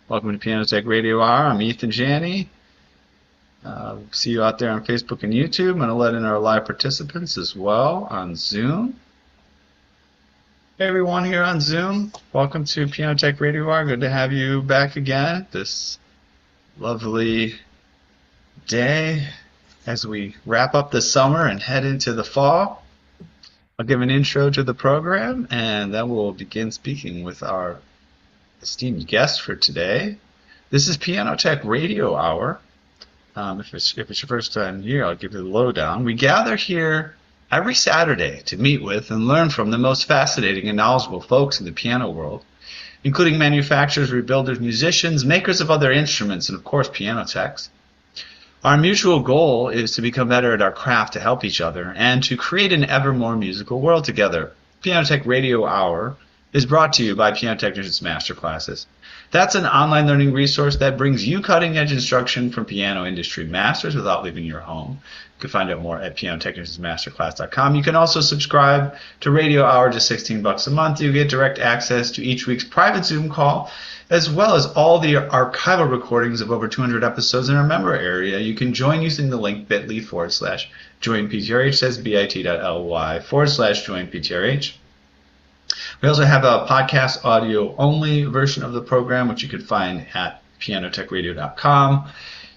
Welcome to Piano Tech Radio Hour. I'm Ethan Janney. See you out there on Facebook and YouTube. I'm going to let in our live participants as well on Zoom. Hey everyone here on Zoom. Welcome to Piano Tech Radio Hour. Good to have you back again this lovely day as we wrap up the summer and head into the fall. I'll give an intro to the program and then we'll begin speaking with our esteemed guest for today. This is Piano Tech Radio Hour. If it's your first time here, I'll give you the lowdown. We gather here every Saturday to meet with and learn from the most fascinating and knowledgeable folks in the piano world, including manufacturers, rebuilders, musicians, makers of other instruments, and of course piano techs. Our mutual goal is to become better at our craft, to help each other, and to create an ever more musical world together. Piano Tech Radio Hour is brought to you by Piano Technicians Masterclasses. That's an online learning resource that brings you cutting-edge instruction from piano industry masters without leaving your home. You can find out more at pianotechniciansmasterclass.com. You can also subscribe to Radio Hour, just $16 a month. You get direct access to each week's private Zoom call, as well as all the archival recordings of over 200 episodes in our member area. You can join using the link bit.ly/joinptrh, that's bit.ly/joinptrh. We also have a podcast audio-only version of the program, which you can find at pianotechradio.com.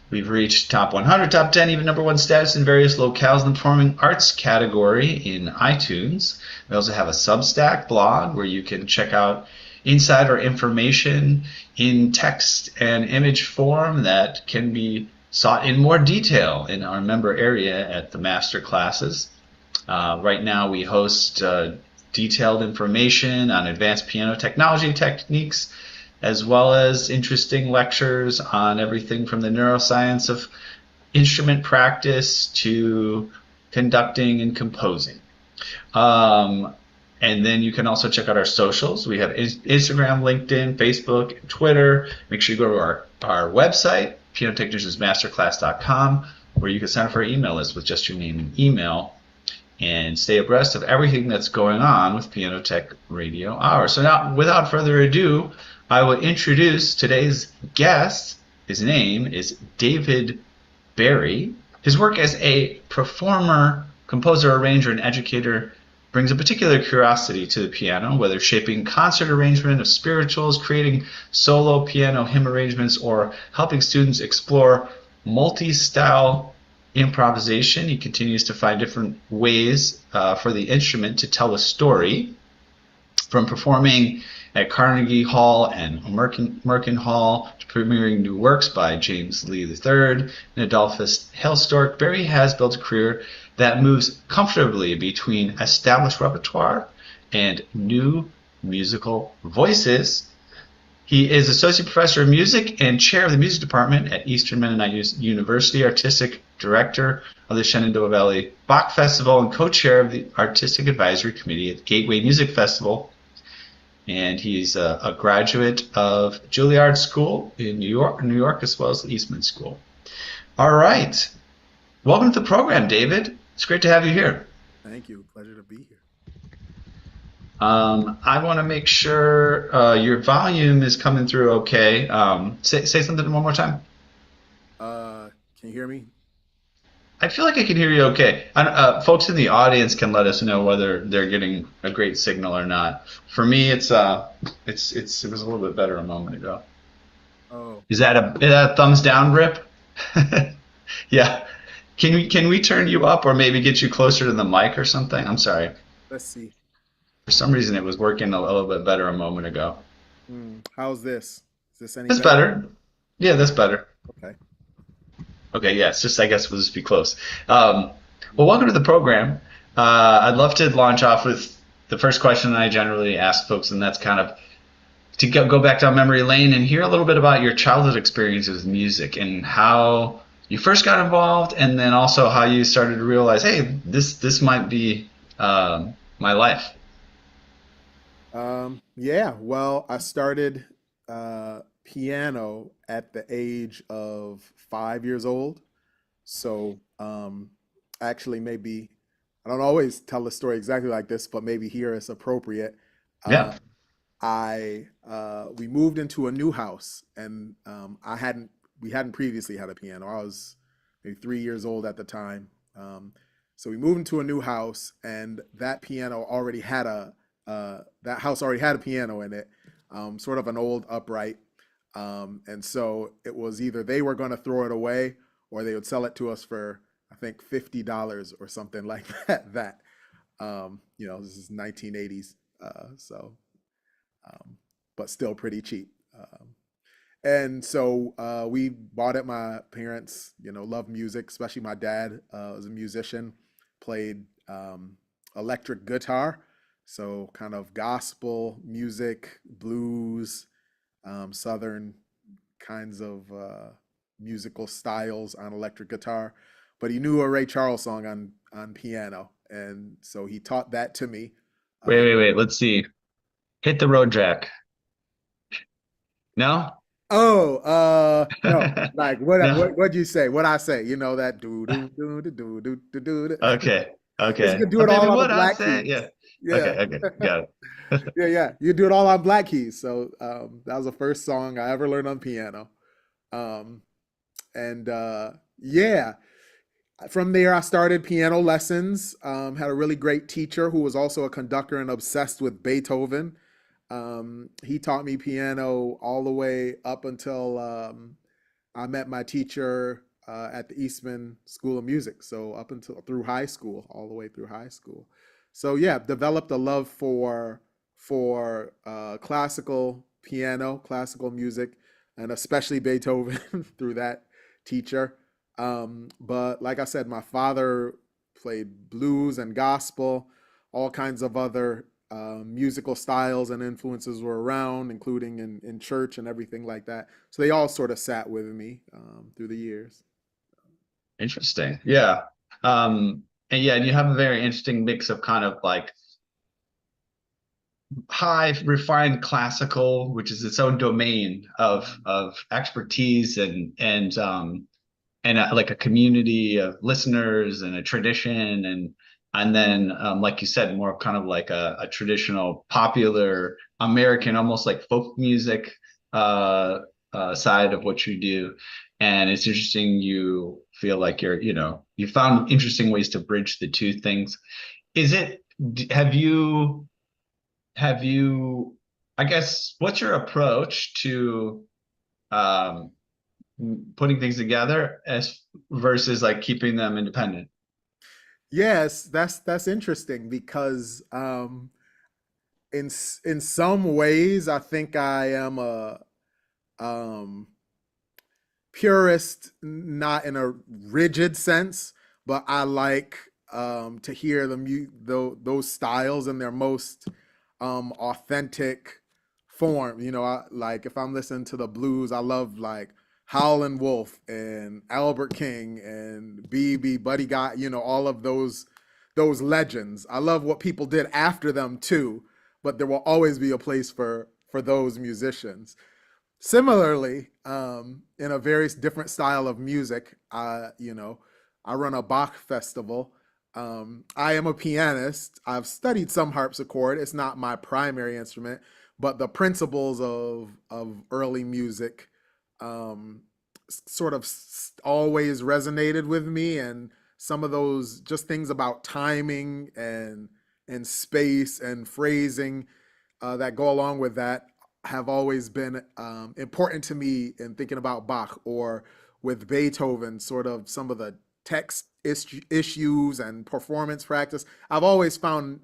We've reached top 100, top 10, even number one status in various locales in the performing arts category in iTunes. We also have a Substack blog where you can check out insider information in text and image form that can be sought in more detail in our member area at the master classes. Right now we host detailed information on advanced piano technology techniques, as well as interesting lectures on everything from the neuroscience of instrument practice to conducting and composing. And then you can also check out our socials. We have Instagram, LinkedIn, Facebook, Twitter. Make sure you go to our website, pianotechniciansmasterclass.com, where you can sign up for our email list with just your name and email and stay abreast of everything that's going on with Piano Tech Radio Hour. So now, without further ado, I will introduce today's guest. His name is David Barry. His work as a performer, composer, arranger, and educator brings a particular curiosity to the piano, whether shaping concert arrangement of spirituals, creating solo piano hymn arrangements, or helping students explore multi-style improvisation. He continues to find different ways for the instrument to tell a story, from performing at Carnegie Hall and Merkin Hall to premiering new works by James Lee III and Adolphus Hailstork. Barry has built a career that moves comfortably between established repertoire and new musical voices. He is Associate Professor of Music and Chair of the Music Department at Eastern Mennonite University, Artistic Director of the Shenandoah Valley Bach Festival, and co-chair of the Artistic Advisory Committee at Gateway Music Festival. And he's a graduate of Juilliard School in New York, as well as the Eastman School. All right. Welcome to the program, David. It's great to have you here. Thank you. Pleasure to be here. I want to make sure your volume is coming through okay. Say something one more time. Can you hear me? I feel like I can hear you okay. Folks in the audience can let us know whether they're getting a great signal or not. For me, it was a little bit better a moment ago. Oh, Is that a thumbs down, Rip? Yeah. Can we turn you up or maybe get you closer to the mic or something? I'm sorry. let's see. For some reason, it was working a little bit better a moment ago. How's this? Is this any That's better? better. Yeah, that's better. Okay. Okay, yeah, it's just, I guess we'll just be close. Well, welcome to the program. I'd love to launch off with the first question that I generally ask folks, and that's kind of to go back down memory lane and hear a little bit about your childhood experiences with music and how you first got involved, and then also how you started to realize, hey, this might be my life. Yeah, well, I started piano at the age of 5 years old. So actually, maybe I don't always tell the story exactly like this, but maybe here it's appropriate. Uh, Yeah. I we moved into a new house, and I hadn't we hadn't previously had a piano. I was maybe 3 years old at the time. So we moved into a new house, and that piano already had a that house already had a piano in it, sort of an old upright. And so it was either they were going to throw it away or they would sell it to us for, I think, $50 or something like that. This is 1980s, so but still pretty cheap. And so we bought it. My parents, love music, especially my dad was a musician, played electric guitar, so kind of gospel music, blues, southern kinds of musical styles on electric guitar. But he knew a Ray Charles song on piano, and so he taught that to me. Wait, Uh, wait, wait. Let's see. Hit the road jack. No? Oh, no, like No? what'd you say? What I say? That do do do do do do do do. Okay. Because you Okay. can do Oh, it all baby, on the what I black said? keys. Yeah. Okay. Yeah, Okay. Got it. yeah, yeah. You do it all on black keys. So that was the first song I ever learned on piano. Um, and yeah, from there I started piano lessons. Had a really great teacher who was also a conductor and obsessed with Beethoven. He taught me piano all the way up until I met my teacher at the Eastman School of Music. So up until through high school, all the way through high school. So yeah, developed a love for classical piano, classical music, and especially Beethoven through that teacher. But like I said, my father played blues and gospel, all kinds of other musical styles and influences were around, including in church and everything like that. So they all sort of sat with me through the years. Interesting. Yeah. And yeah, you have a very interesting mix of kind of like high refined classical, which is its own domain of expertise and like a community of listeners and a tradition and then like you said, more kind of like a traditional popular American, almost like folk music uh, side of what you do. And it's interesting you feel like you found interesting ways to bridge the two things. Is it, have you, I guess, what's your approach to um, putting things together as versus like keeping them independent? Yes, that's interesting because in some ways I think I am a um, purist, not in a rigid sense, but I like to hear those styles in their most authentic form. Like if I'm listening to the blues, I love like Howlin' Wolf and Albert King and BB Buddy Guy. All of those legends. I love what people did after them too, but there will always be a place for those musicians. Similarly, in a very different style of music, I run a Bach festival. I am a pianist. I've studied some harpsichord. It's not my primary instrument, but the principles of early music sort of always resonated with me, and some of those just things about timing and space and phrasing that go along with that have always been important to me in thinking about Bach or with Beethoven, sort of some of the text issues and performance practice. I've always found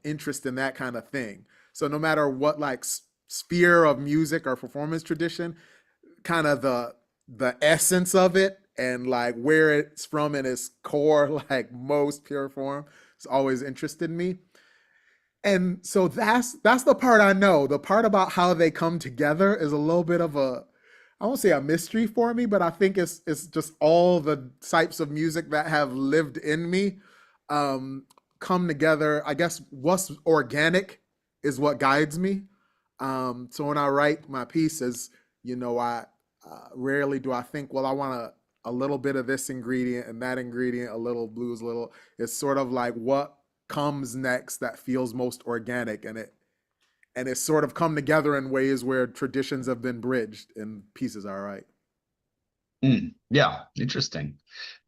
interest in that kind of thing. So no matter what like sphere of music or performance tradition, kind of the essence of it and like where it's from in its core, like most pure form, has always interested me. And so that's the part I know. The part about how they come together is a little bit of a, I won't say a mystery for me, but I think it's just all the types of music that have lived in me um, come together. I guess what's organic is what guides me. So when I write my pieces, I rarely do I think, well, I want a little bit of this ingredient and that ingredient, a little blues, a little. It's sort of like what comes next that feels most organic, and and it's sort of come together in ways where traditions have been bridged and pieces are right. Yeah, interesting.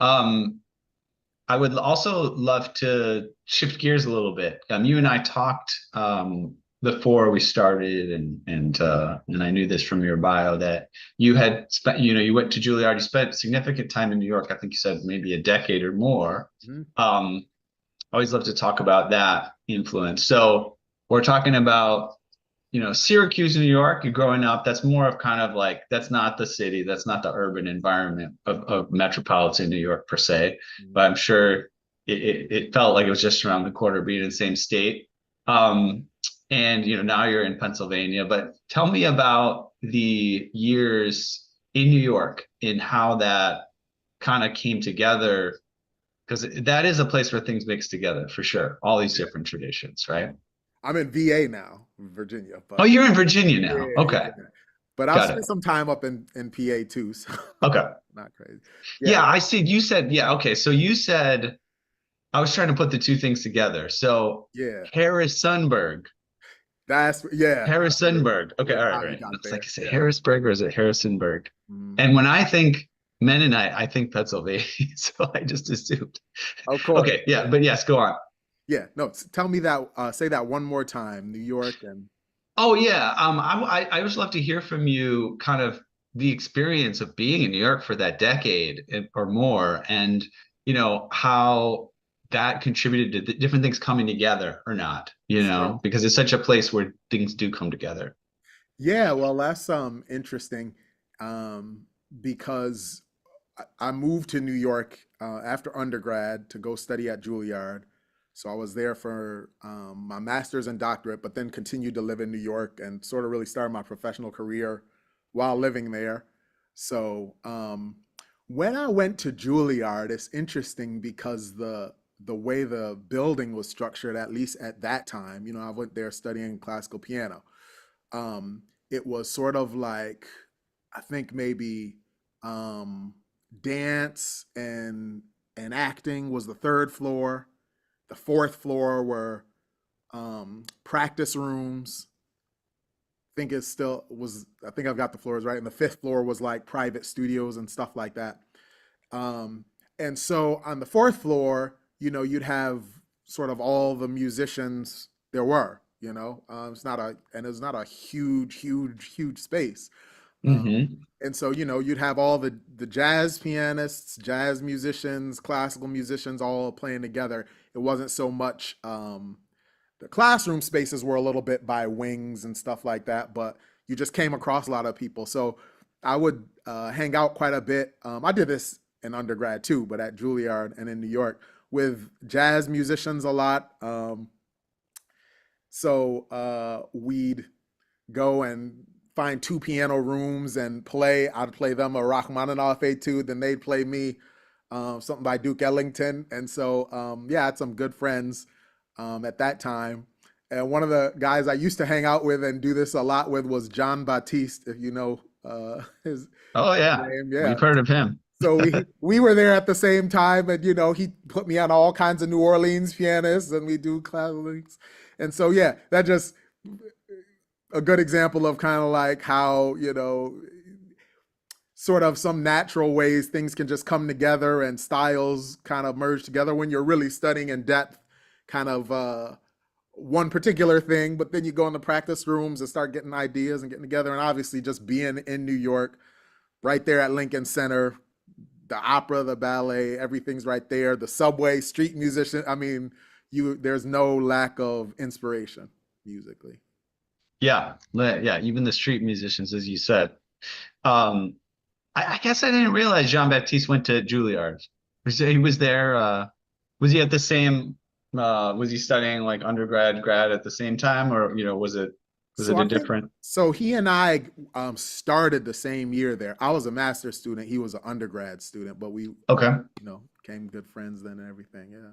Um, I would also love to shift gears a little bit. You and I talked before we started, and I knew this from your bio that you had spent, you went to Juilliard. You spent significant time in New York. I think you said maybe a decade or more. Mhm. I always love to talk about that influence. So we're talking about Syracuse, New York, you're growing up, that's more of kind of like, that's not the city, that's not the urban environment of metropolitan New York per se, Mhm. but I'm sure it felt like it was just around the corner being in the same state. Um, and now you're in Pennsylvania, but tell me about the years in New York and how that kind of came together, because that is a place where things mix together for sure. All these Yeah. different traditions, right? I'm in VA now, Virginia, Oh, but you're in Virginia now. yeah, Okay, yeah. But I've got it. spent some time up in PA too, so Okay. not crazy. Yeah, Yeah, I see. You said, yeah, okay. So you said, I was trying to put the two things together. So yeah. Harrisonburg, That's yeah, Harrisonburg. Okay, yeah. all right, How you right. got It's like, there? is it Yeah. Harrisburg or is it Harrisonburg? Mhm. And when I think Mennonite, I think Pennsylvania. So I just assumed. Of course. Okay, yeah, Yeah. but yes, go on. Yeah. No, tell me that. Say that one more time. New York and Oh yeah, I would just love to hear from you, kind of the experience of being in New York for that decade or more, and how that contributed to the different things coming together or not, sure. because it's such a place where things do come together. Yeah. Well, that's interesting, um, because I moved to New York after undergrad to go study at Juilliard. So I was there for my master's and doctorate, but then continued to live in New York and sort of really started my professional career while living there. So when I went to Juilliard, it's interesting because the way the building was structured, at least at that time, I went there studying classical piano. Um, it was sort of like, I think maybe um, dance and acting was the third floor. The fourth floor were practice rooms. I think it still was. I think I've got the floors right. And the fifth floor was like private studios and stuff like that. Um, and so on the fourth floor, you'd have sort of all the musicians there were. It's not a huge, huge, huge space. Um, Hmm. and so, you'd have all the jazz pianists, jazz musicians, classical musicians all playing together. It wasn't so much the classroom spaces were a little bit by wings and stuff like that, but you just came across a lot of people. So I would hang out quite a bit. I did this in undergrad too, but at Juilliard and in New York with jazz musicians a lot. We'd go and find two piano rooms and play. I'd play them a Rachmaninoff etude, then they'd play me something by Duke Ellington. And so, yeah, I had some good friends at that time. And one of the guys I used to hang out with and do this a lot with was John Baptiste, if you know his Oh yeah, name. we've Yeah. heard of him. So we were there at the same time, and he put me on all kinds of New Orleans pianists, and we do classics. And so yeah, that just a good example of kind of like how sort of some natural ways things can just come together and styles kind of merge together when you're really studying in depth kind of one particular thing, but then you go in the practice rooms and start getting ideas and getting together. And obviously just being in New York right there at Lincoln Center, the opera, the ballet, everything's right there, the subway, street musician, I mean, there's no lack of inspiration musically. Yeah, yeah. Even the street musicians, as you said. Um, I guess I didn't realize Jean Baptiste went to Juilliard. He was there. Was he at the same? Was he studying like undergrad, grad at the same time, or was So it a I think different? so. He and I started the same year there. I was a master's student. He was an undergrad student, but we, Okay, became good friends then and everything. Yeah.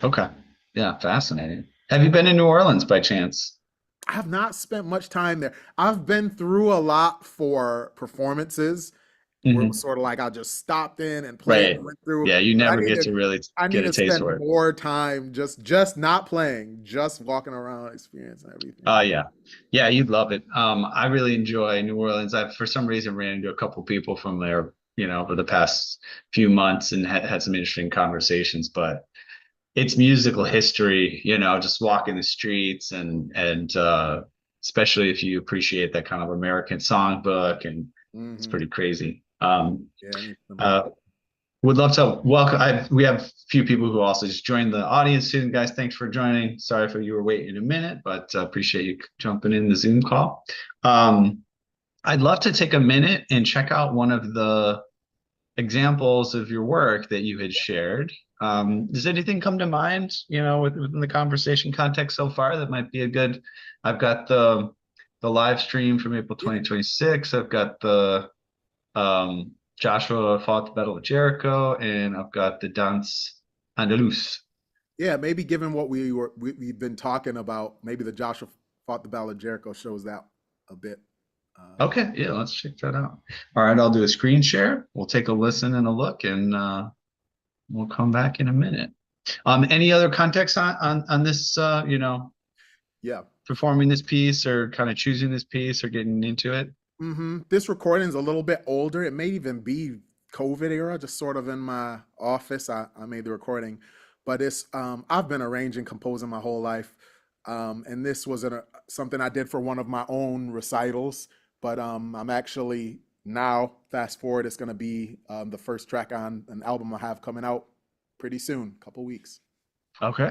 okay, yeah, fascinating. Have you been in New Orleans by chance? I have not spent much time there. I've been through a lot for performances, where it Hmm. was sort of like I just stopped in and played Right. and went through. Yeah, you But never get to really I need get a to taste spend for it. more time just not playing, just walking around, experiencing everything. Yeah. Yeah, you'd love it. I really enjoy New Orleans. I, for some reason, ran into a couple people from there, over the past few months and had some interesting conversations. But it's musical history, just walking the streets and especially if you appreciate that kind of American songbook, and it's Hmm. pretty crazy. Yeah, I need some more. Uh, would love to welcome. We have a few people who also just joined the audience soon, guys. Thanks for joining. Sorry if you were waiting a minute, but appreciate you jumping in the Zoom call. Um, I'd love to take a minute and check out one of the examples of your work that you had shared. Does anything come to mind, within the conversation context so far that might be a good? I've got the live stream from April Yeah. 2026. I've got the Joshua fought the Battle of Jericho, and I've got the Dance Andalus. Yeah, maybe given what we've been talking about, maybe the Joshua fought the Battle of Jericho shows that a bit. Okay, yeah, let's check that out. All right, I'll do a screen share. We'll take a listen and a look, and we'll come back in a minute. Any other context on this, Yeah. performing this piece or kind of choosing this piece or getting into it? This recording is a little bit older. It may even be COVID era, just sort of in my office. I made the recording, but it's I've been arranging, composing my whole life, and this was something I did for one of my own recitals. But I'm actually now fast forward. It's going to be the first track on an album I have coming out pretty soon, couple weeks. Okay,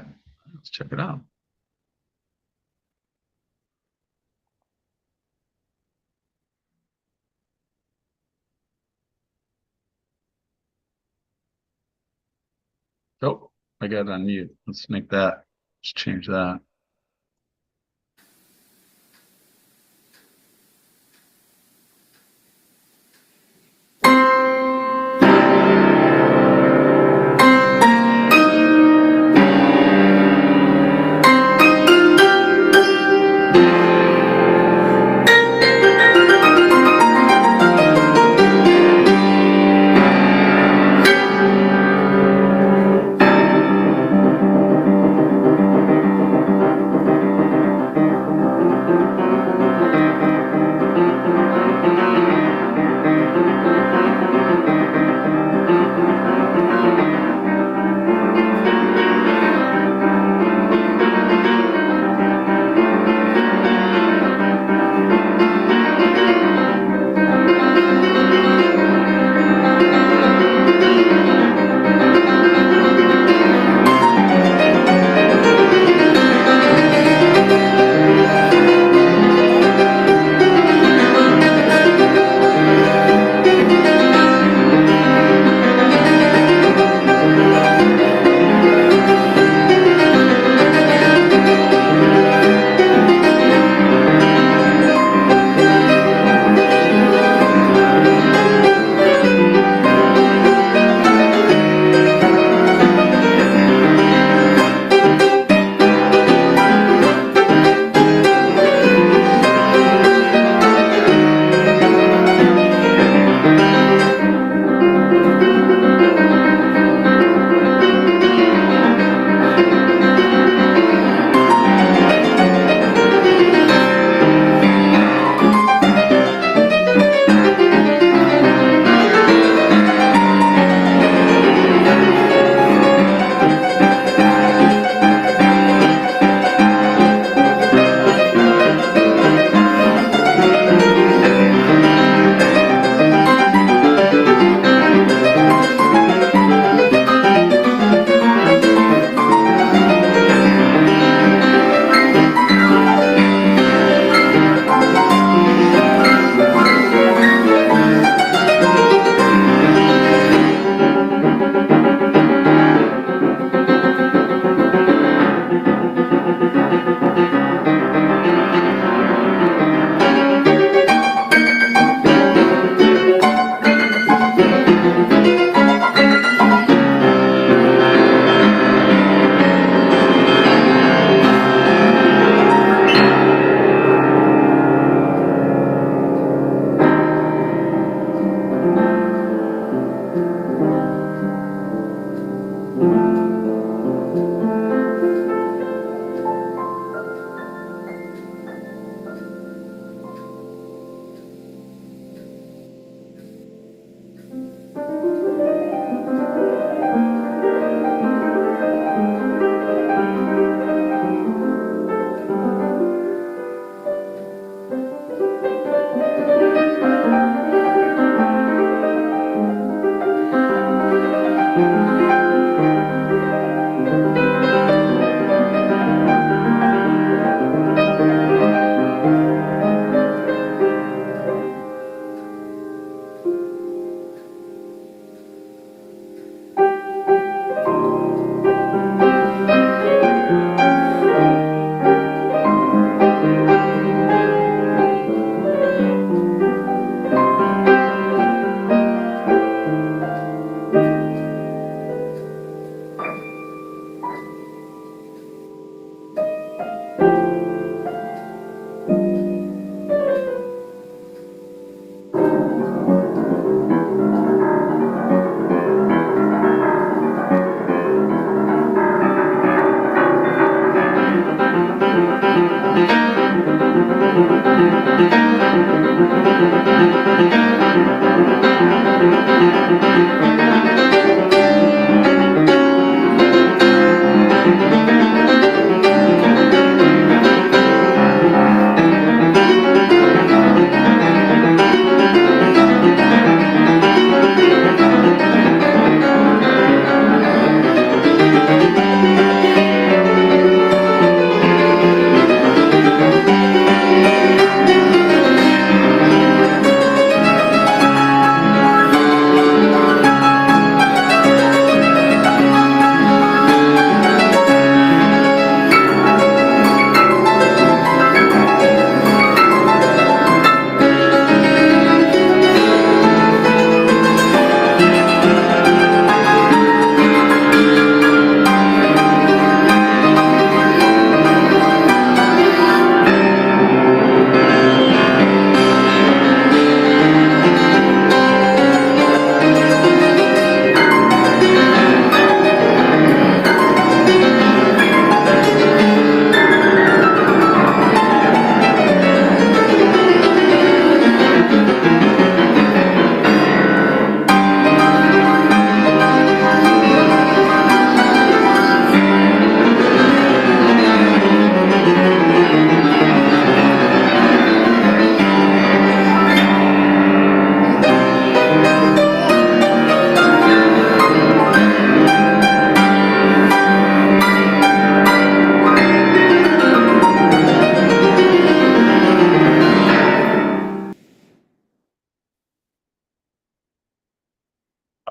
let's check it out. Oh, I got it on mute. Let's make that. Let's change that.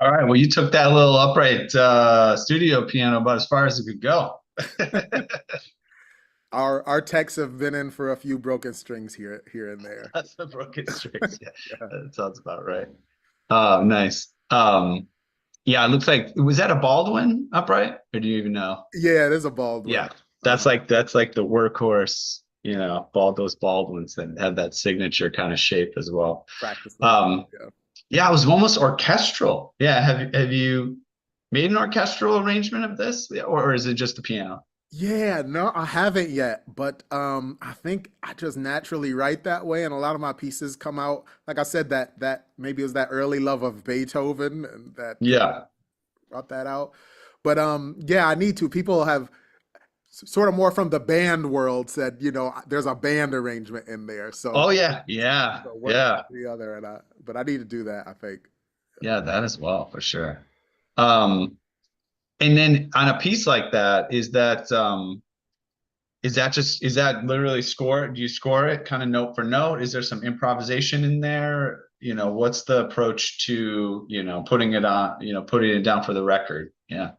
All right. Well, you took that little upright studio piano about as far as it could go. Our techs have been in for a few broken strings here and there. That's the broken strings. Yeah, Yeah. that sounds about right. Oh, nice. Yeah, it looks like was that a Baldwin upright, or do you even know? Yeah, it is a Baldwin. Yeah, that's Uh-huh. like the workhorse, those Baldwins that have that signature kind of shape as well. Practice those. Um, Yeah. yeah, it was almost orchestral. Yeah, have you made an orchestral arrangement of this, or is it just the piano? Yeah, no, I haven't yet, but I think I just naturally write that way, and a lot of my pieces come out, like I said, that maybe it was that early love of Beethoven and that kind of Yeah. brought that out. But yeah, I need to. People have sort of more from the band world said, there's a band arrangement in there, Oh yeah, yeah, so one yeah, after the other, but I need to do that, I think. yeah. That as well for sure. Um, and then on a piece like that, is that literally score? Do you score it kind of note for note? Is there some improvisation in there? What's the approach to, putting it down for the record? Yeah.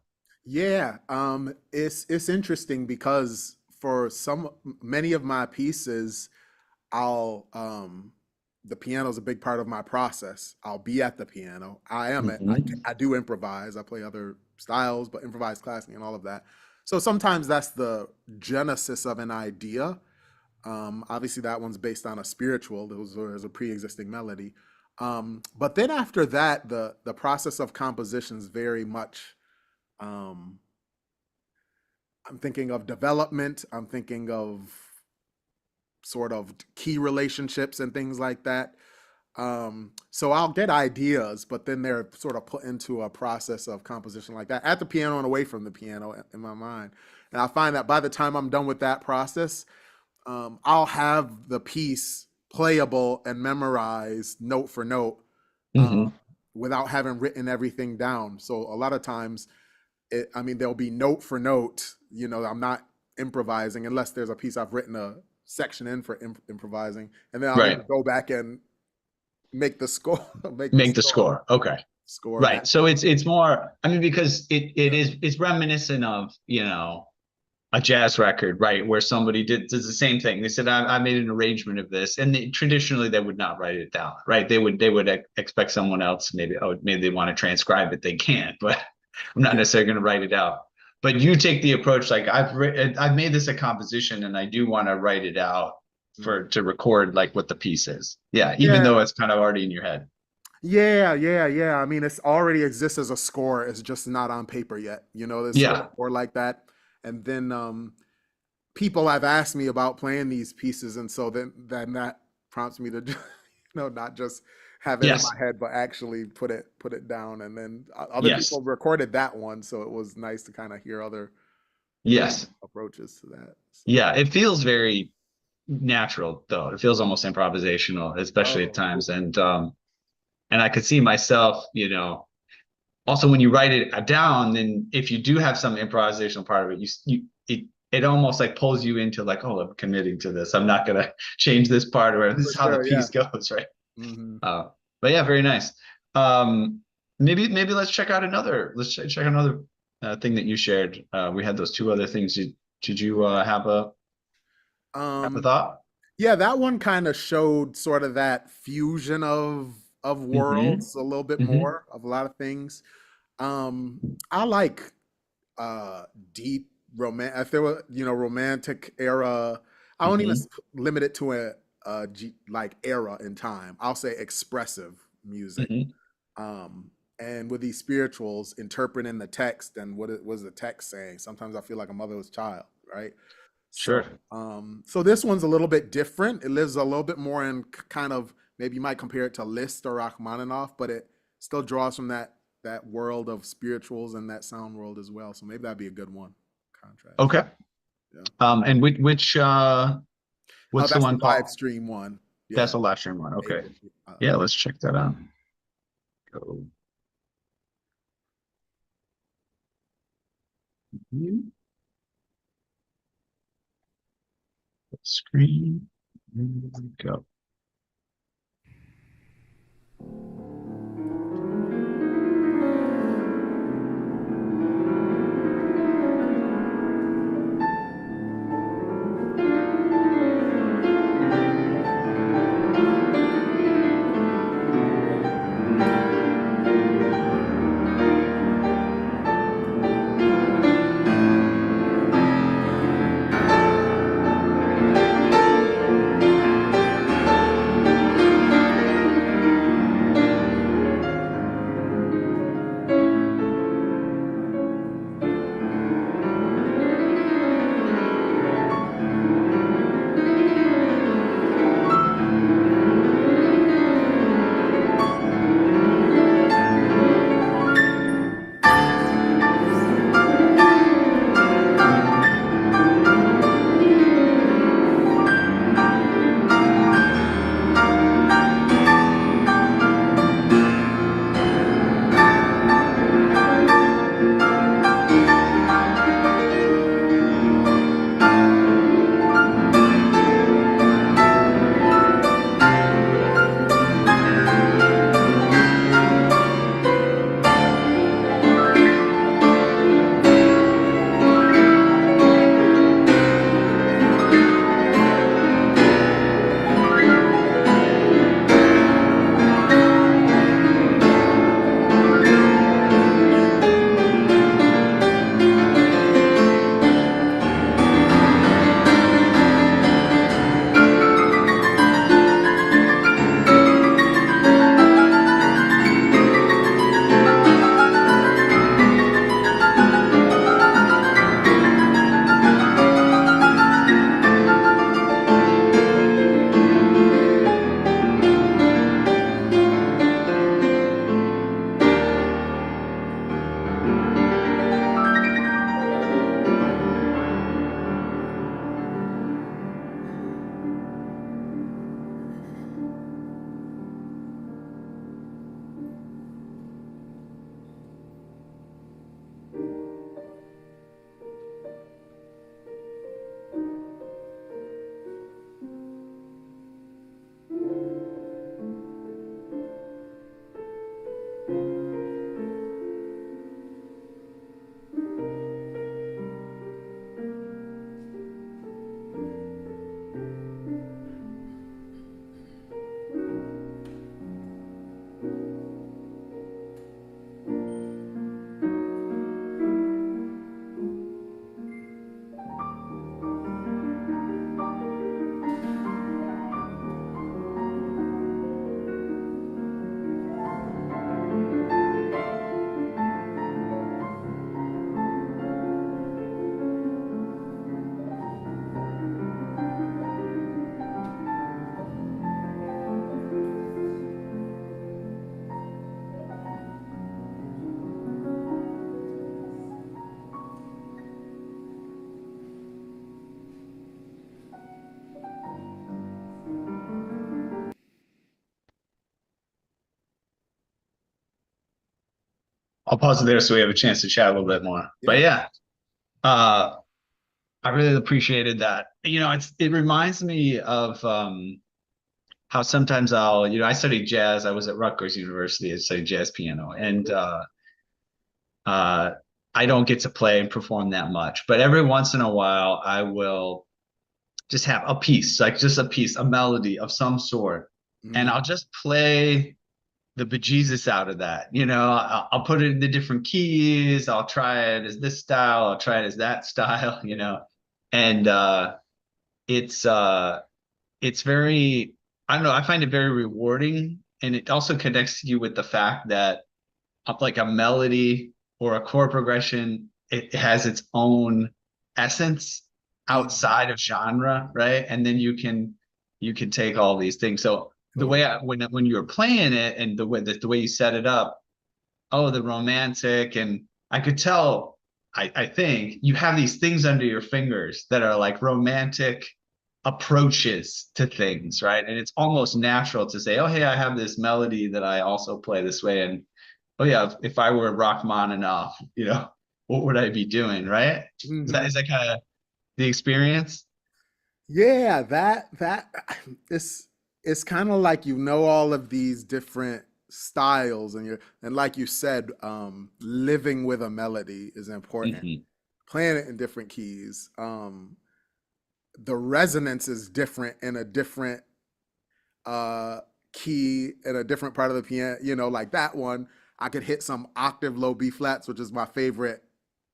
Yeah, it's interesting because for many of my pieces, I'll the piano's a big part of my process. I'll be at the piano. Hmm. I do improvise. I play other styles, but improvise classically and all of that. So sometimes that's the genesis of an idea. Obviously, that one's based on a spiritual. There's a pre-existing melody. But then after that, the process of composition is very much. Um, I'm thinking of development. I'm thinking of sort of key relationships and things like that. So I'll get ideas, but then they're sort of put into a process of composition like that at the piano and away from the piano in my mind. And I find that by the time I'm done with that process, I'll have the piece playable and memorized note for note uh, Hmm. without having written everything down. So a lot of times, I mean, there'll be note for note. I'm not improvising unless there's a piece I've written a section in for improvising, and then I'll need to Right. go back and make the score, make the Make the score. Okay. score Right. match. So it's more, I mean, because it's reminiscent of, a jazz record, right? Where somebody does the same thing. They said, I made an arrangement of this. And traditionally they would not write it down, right? They would expect someone else, maybe they want to transcribe it. They can't, but I'm not Yeah, necessarily going to write it out. But you take the approach like I've made this a composition and I do want to write it out mhm. to record like what the piece is. Yeah, even Yeah, though it's kind of already in your head. yeah. I mean, it's already exists as a score. It's just not on paper yet. There's sort of Yeah. more like that. And then people have asked me about playing these pieces, and so then that prompts me to, not just have it in Yes. my head, but actually put it down. And then other Yes. people recorded that one, so it was nice to kind of hear other Yes. approaches to that. So, Yeah. It feels very natural though. It feels almost improvisational, especially at oh, times. And I could see myself, also when you write it down, then if you do have some improvisational part of it, it almost like pulls you into like, oh, I'm committing to this. I'm not gonna change this part, or this for is how the sure, yeah. piece goes, right? Hmm. Uh, but yeah, very nice. Um, maybe let's check another thing that you shared. We had those two other things. Did you have a Um, thought? yeah, that one kind of showed sort of that fusion of Mm-hmm. worlds a little bit Mm-hmm. more of a lot of things. Um, I like uh deep romance. If there were, romantic era, I won't even Mm-hmm. limit it to like era in time. I'll say expressive music. Mm-hmm. And with these spirituals, interpreting the text and what it was the text saying. Sometimes I feel like a motherless child, right? So, Sure. so this one's a little bit different. It lives a little bit more in kind of, maybe you might compare it to Liszt or Rachmaninoff, but it still draws from that world of spirituals and that sound world as well. So maybe that'd be a good one. Contrast. Okay. Yeah. And which Oh, what's the that's the one live called? stream one. That's Yeah. the last year one. Okay. Able to, Yeah, let's check that out. Go view screen. Here we go. I'll pause it there so we have a chance to chat a little bit more. But Yeah. yeah, I really appreciated that. It reminds me of how sometimes I studied jazz. I was at Rutgers University. I studied jazz piano, and uh, I don't get to play and perform that much. But every once in a while, I will just have a piece, like just a piece, a melody of some sort, and Mm. I'll just play the bejesus out of that. I'll put it in the different keys. I'll try it as this style. I'll try it as that style. And it's very, I don't know, I find it very rewarding, and it also connects you with the fact that like a melody or a chord progression, it has its own essence Mm. outside of genre, right? And then you can take all these things. So the way Totally. when you were playing it, and the way you set it up, oh, the romantic, and I could tell, I think you have these things under your fingers that are like romantic approaches to things, right? And it's almost natural to say, oh, hey, I have this melody that I also play this way. And oh yeah, if I were Rachmaninoff, what would I be doing, right? Is that Hmm. is that kind of the experience? Yeah, that it's kind of like all of these different styles, and like you said, living with a melody is important. Hmm. Playing it in different keys. The resonance is different in a different uh key in a different part of the piano. Like that one, I could hit some octave low B flats, which is my favorite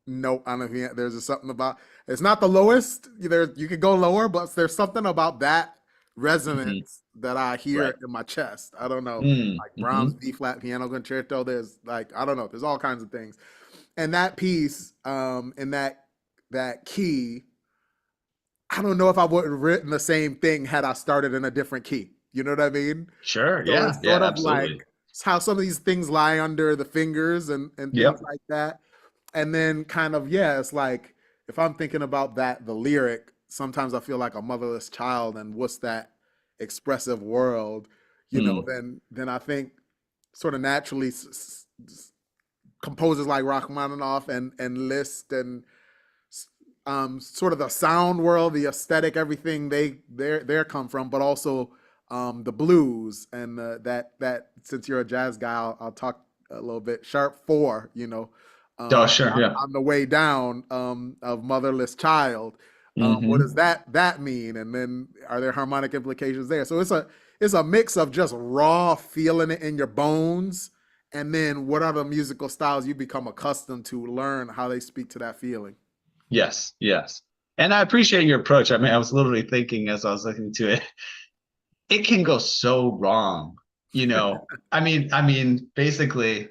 note on the piano. There's just something about it's not the lowest. You could go lower, but there's something about that Hmm. resonance that I hear Right. in my chest. I don't know, like Brahms Mm-hmm. B flat piano concerto. There's like I don't know. There's all kinds of things, and that piece, in that key, I don't know if I would have written the same thing had I started in a different key. You know what I mean? Sure. So Yeah. it's Yeah. sort of like Absolutely. it's how some of these things lie under the fingers and things Yep. like that. And then kind of, yeah, it's like if I'm thinking about that, the lyric, sometimes I feel like a motherless child and what's that expressive world, Mm. then I think sort of naturally composers like Rachmaninoff and Liszt and sort of the sound world, the aesthetic, everything they come from, but also the blues and that since you're a jazz guy, I'll talk a little bit. Sharp four, Oh, sure. Yeah. on the way down of Motherless Child. What does Hmm. that mean? And then are there harmonic implications there? So it's a mix of just raw feeling it in your bones, and then what are the musical styles you become accustomed to learn how they speak to that feeling. Yes. Yes. And I appreciate your approach. I mean, I was literally thinking as I was listening to it, it can go so wrong. Basically,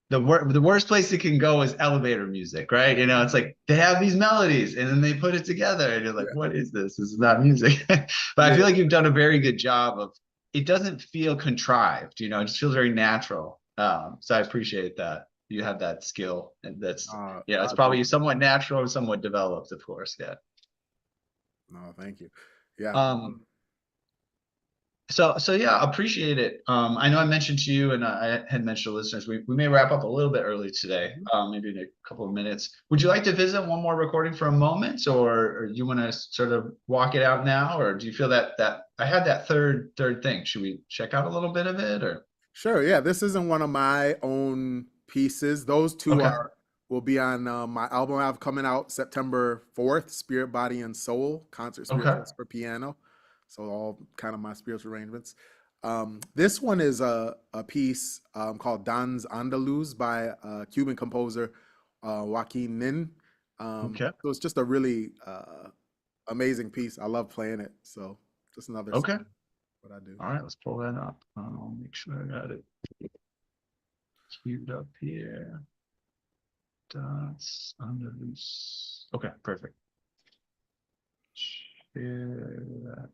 the worst place it can go is elevator music, right? It's like they have these melodies and then they put it together, and you're like, Yeah. what is this? This is not music. But I feel Yeah. like you've done a very good job of it. Doesn't feel contrived, it just feels very natural. So I appreciate that you have that skill, and that's it's Thank probably you. somewhat natural and somewhat developed, of course. Yeah. No, thank you. Yeah. Um, So yeah, appreciate it. I know I mentioned to you, and I had mentioned to listeners, we may wrap up a little bit early today, Mhm. maybe in a couple of minutes. Would you like to visit one more recording for a moment, or do you want to sort of walk it out now, or do you feel that I had that third thing? Should we check out a little bit of it, or Sure. Yeah. This isn't one of my own pieces. Those two okay, are will be on my album I have coming out September 4th, Spirit, Body, and Soul, Concert okay, Spirituals for Piano. So all kind of my spiritual arrangements. This one is a piece called Dans Andaluz by Cuban composer Joaquin Nin. okay, So it's just a really amazing piece. I love playing it. So just another okay. song, what I do. All right, let's pull that up. I'll make sure I got it queued up here. Dots under loose. Okay, perfect. Share that.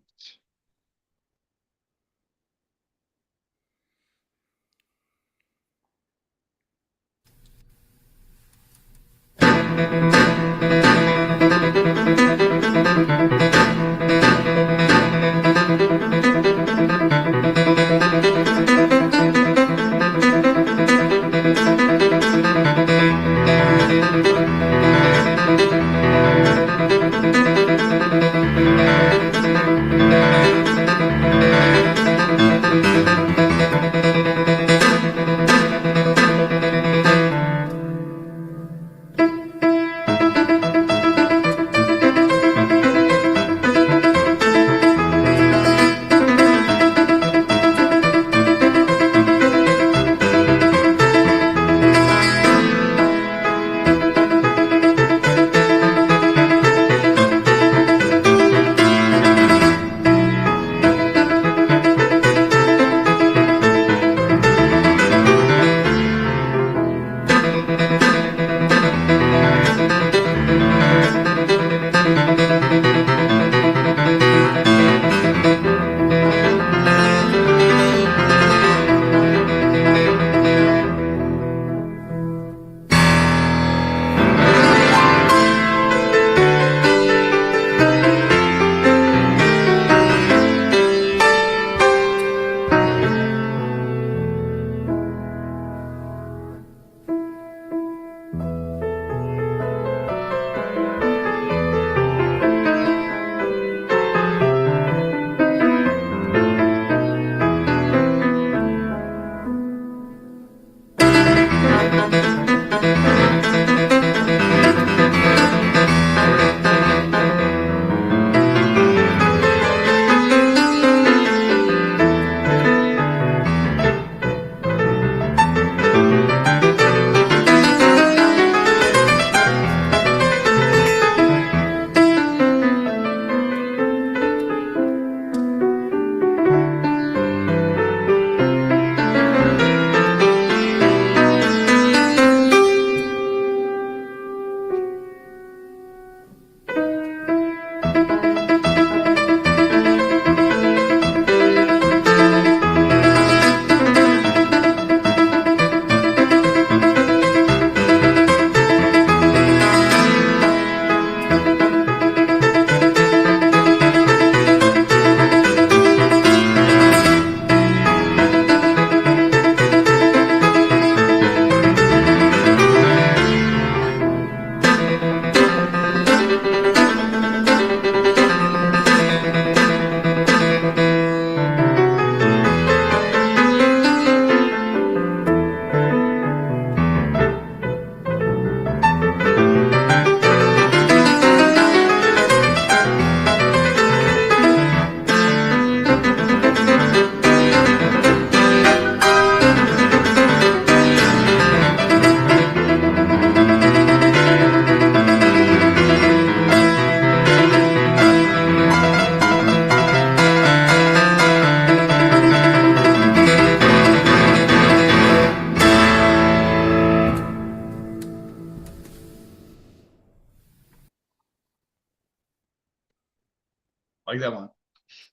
Like that one.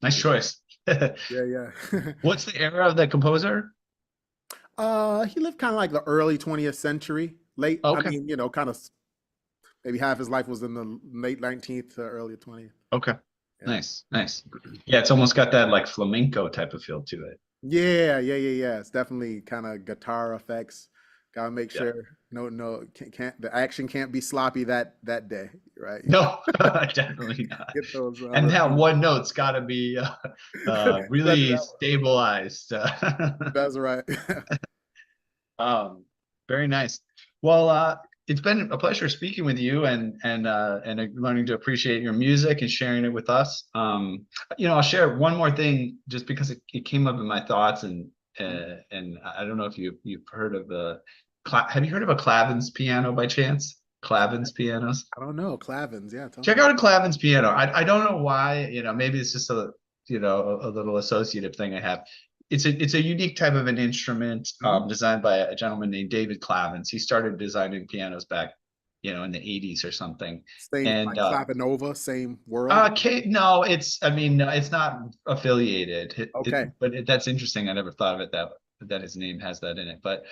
Nice choice. Yeah, yeah. What's the era of the composer? He lived kind of like the early 20th century, late. I Okay. mean, kind of maybe half his life was in the late 19th to early 20th. Okay. Yeah. Nice. Nice. Yeah, it's almost got that like flamenco type of feel to it. Yeah, yeah, yeah, yeah. It's definitely kind of guitar effects. Gotta make Yeah. sure no can't the action can't be sloppy that day, right? No, definitely not. Get those And that repeats. one note's got to be Especially really that one. stabilized. That's right. Um, Very nice. Well, it's been a pleasure speaking with you and learning to appreciate your music and sharing it with us. I'll share one more thing just because it came up in my thoughts and I don't know if you've heard of have you heard of a Clavins piano by chance? Clavins pianos. I don't know. Clavins, yeah, tell Check me. out a Clavins piano. I don't know why, maybe it's just a little associative thing I have. It's a unique type of an instrument Mhm. designed by a gentleman named David Clavins. He started designing pianos back, in the 80s or something. Same And like Clavinova, same world. no, I mean, no, it's not affiliated. Okay. That's interesting. I never thought of it that his name has that in it. But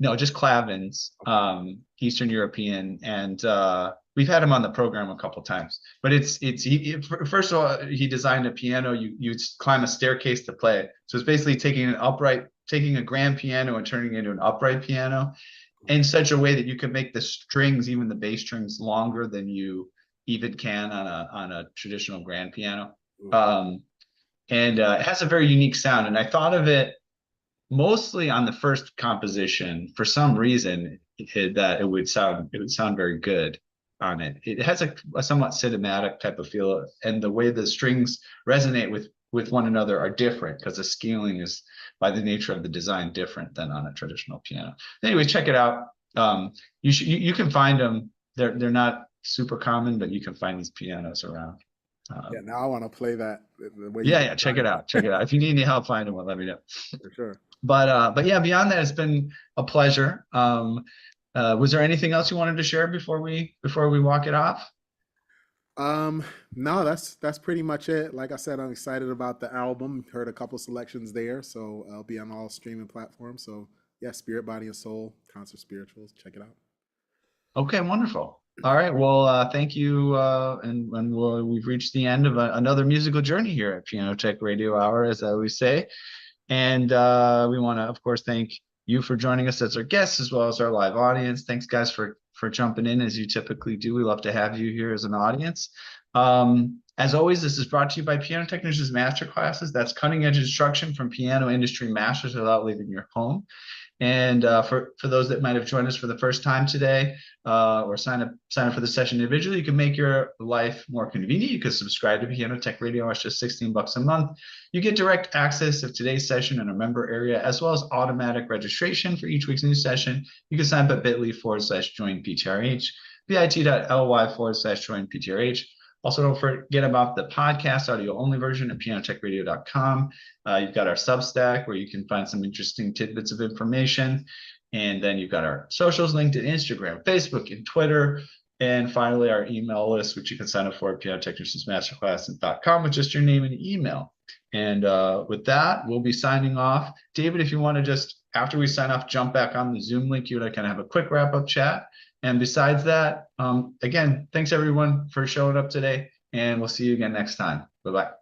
no, just Clavins, Okay. Eastern European, and we've had him on the program a couple times. But first of all, he designed a piano. You climb a staircase to play it. So it's basically taking a grand piano and turning it into an upright piano in such a way that you can make the strings, even the bass strings, longer than you even can on a traditional grand piano. Ooh. Um, and it has a very unique sound. And I thought of it mostly on the first composition for some reason that it would sound very good on it. It has a somewhat cinematic type of feel, and the way the strings resonate with one another are different because the scaling is by the nature of the design different than on a traditional piano. Anyway, check it out. You can find them. They're not super common, but you can find these pianos around. Yeah, now I want to play that the way you Yeah, check it described it out. Check it out. If you need any help finding one, let me know. for sure. But yeah, beyond that, it's been a pleasure. Was there anything else you wanted to share before we walk it off? Um, no, that's pretty much it. Like I said, I'm excited about the album. Heard a couple selections there, so I'll be on all streaming platforms. So yeah, Spirit, Body, and Soul, Concert Spirituals. Check it out. Okay, wonderful. All right. Well, thank you. We've reached the end of another musical journey here at Piano Tech Radio Hour, as I always say. And we want to, of course, thank you for joining us as our guests, as well as our live audience. Thanks, guys, for jumping in as you typically do. We love to have you here as an audience. As always, this is brought to you by Piano Technicians Masterclasses. That's cutting edge instruction from piano industry masters without leaving your home. And for those that might have joined us for the first time today, or sign up for the session individually, you can make your life more convenient. You can subscribe to Piano Tech Radio. It's just $16 a month. You get direct access to today's session in a member area, as well as automatic registration for each week's new session. You can sign up at bit.ly/join PTRH, bit.ly/join PTRH. Also, don't forget about the podcast audio only version at pianotechradio.com. You've got our Substack where you can find some interesting tidbits of information. And then you've got our socials linked in Instagram, Facebook, and Twitter. And finally, our email list, which you can sign up for at pianotechniciansmasterclass.com with just your name and email. And with that, we'll be signing off. David, if you want to just, after we sign off, jump back on the Zoom link, you and I kind of have a quick wrap-up chat. And besides that, again, thanks everyone for showing up today, and we'll see you again next time. Bye-bye.